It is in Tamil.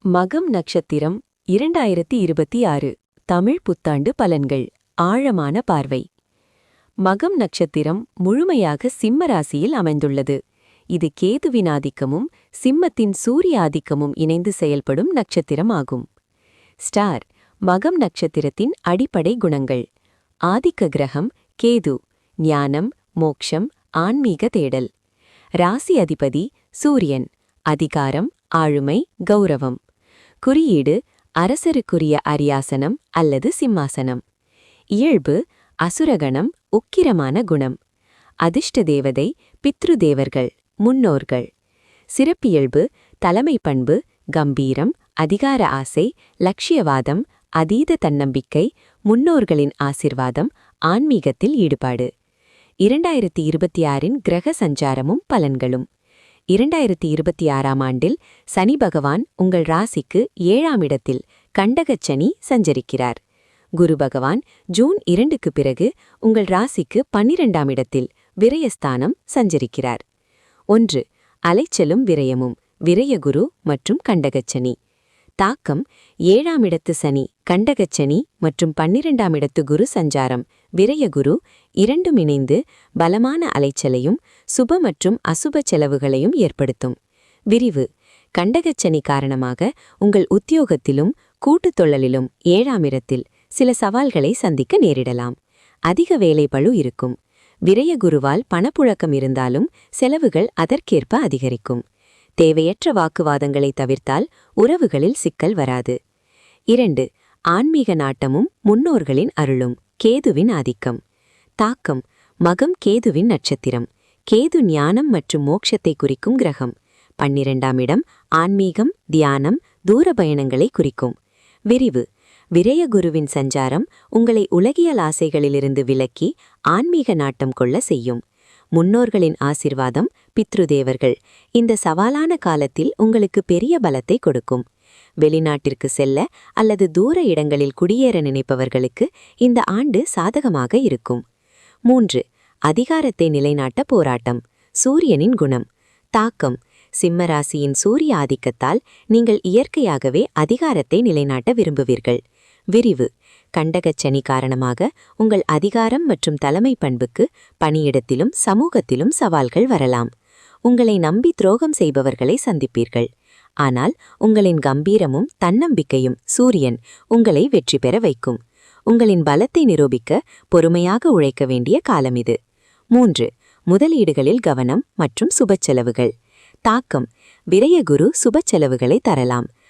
மகம் நட்சத்திரம் 2026 தமிழ் புத்தாண்டு பலன்கள் ஆழமான பார்வை. மகம் நட்சத்திரம் முழுமையாக சிம்ம ராசியில் அமைந்துள்ளது. இது கேதுவின் ஆதிக்கமும் சிம்மத்தின் சூரிய ஆதிக்கமும் இணைந்து செயல்படும் நட்சத்திரம் ஆகும். ஸ்டார் மகம் நட்சத்திரத்தின் அடிப்படை குணங்கள். ஆதிக்க கிரகம் கேது, ஞானம், மோக்ஷம், ஆன்மீக தேடல். ராசி அதிபதி சூரியன், அதிகாரம், ஆளுமை, கௌரவம். குறியீடு அரசருக்குரிய அரியாசனம் அல்லது சிம்மாசனம். இயல்பு அசுரகணம், உக்கிரமான குணம். அதிர்ஷ்ட தேவதை பித்ருதேவர்கள், முன்னோர்கள். சிறப்பியல்பு தலைமை பண்பு, கம்பீரம், அதிகார ஆசை, லட்சியவாதம், அதீத தன்னம்பிக்கை, முன்னோர்களின் ஆசிர்வாதம், ஆன்மீகத்தில் ஈடுபாடு. 2026 கிரக சஞ்சாரமும் பலன்களும். 2026 ஆண்டில் சனி பகவான் உங்கள் ராசிக்கு 7ஆம் இடத்தில் கண்டகச்சனி சஞ்சரிக்கிறார். குரு பகவான் ஜூன் 2க்கு பிறகு உங்கள் ராசிக்கு 12ஆம் இடத்தில் விரயஸ்தானம் சஞ்சரிக்கிறார். 1. அலைச்சலும் விரயமும், விரயகுரு மற்றும் கண்டகச்சனி. தாக்கம் 7ஆம் இடத்து சனி, கண்டகச்சனி மற்றும் 12ஆம் இடத்து குரு சஞ்சாரம், விரயகுரு இரண்டும் இணைந்து பலமான அலைச்சலையும் சுப மற்றும் அசுப செலவுகளையும் ஏற்படுத்தும். விரிவு கண்டகச்சனி காரணமாக உங்கள் உத்தியோகத்திலும் கூட்டுத் தொழிலிலும் 7ஆம் இடத்தில் சில சவால்களை சந்திக்க நேரிடலாம். அதிக வேலைப்பளு இருக்கும். விரயகுருவால் பணப்புழக்கம் இருந்தாலும் செலவுகள் அதற்கேற்ப அதிகரிக்கும். தேவையற்ற வாக்குவாதங்களை தவிர்த்தால் உறவுகளில் சிக்கல் வராது. 2. ஆன்மீக நாட்டமும் முன்னோர்களின் அருளும், கேதுவின் ஆதிக்கம். தாக்கம் மகம் கேதுவின் நட்சத்திரம். கேது ஞானம் மற்றும் மோட்சத்தை குறிக்கும் கிரகம். 12ஆம் இடம் ஆன்மீகம், தியானம், தூர பயணங்களை குறிக்கும். விரிவு விரயகுருவின் சஞ்சாரம் உங்களை உலகியல் ஆசைகளிலிருந்து விலக்கி ஆன்மீக நாட்டம் கொள்ள செய்யும். முன்னோர்களின் ஆசிர்வாதம், பித்ருதேவர்கள் இந்த சவாலான காலத்தில் உங்களுக்கு பெரிய பலத்தை கொடுக்கும். வெளிநாட்டிற்கு செல்ல அல்லது தூர இடங்களில் குடியேற நினைப்பவர்களுக்கு இந்த ஆண்டு சாதகமாக இருக்கும். 3. அதிகாரத்தை நிலைநாட்ட போராட்டம், சூரியனின் குணம். தாக்கம் சிம்ம ராசியின் சூரிய ஆதிக்கத்தால் நீங்கள் இயற்கையாகவே அதிகாரத்தை நிலைநாட்ட விரும்புவீர்கள். விரிவு கண்டகச்சனி காரணமாக உங்கள் அதிகாரம் மற்றும் தலைமை பண்புக்கு பணியிடத்திலும் சமூகத்திலும் சவால்கள் வரலாம். உங்களை நம்பி துரோகம் செய்பவர்களை சந்திப்பீர்கள். ஆனால் உங்களின் கம்பீரமும் தன்னம்பிக்கையும் சூரியன் உங்களை வெற்றி பெற வைக்கும். உங்களின் பலத்தை நிரூபிக்க பொறுமையாக உழைக்க வேண்டிய காலம் இது. 3. முதலீடுகளில் கவனம் மற்றும் சுபச்செலவுகள். தாக்கம் விரயகுரு சுபச்செலவுகளை தரலாம்.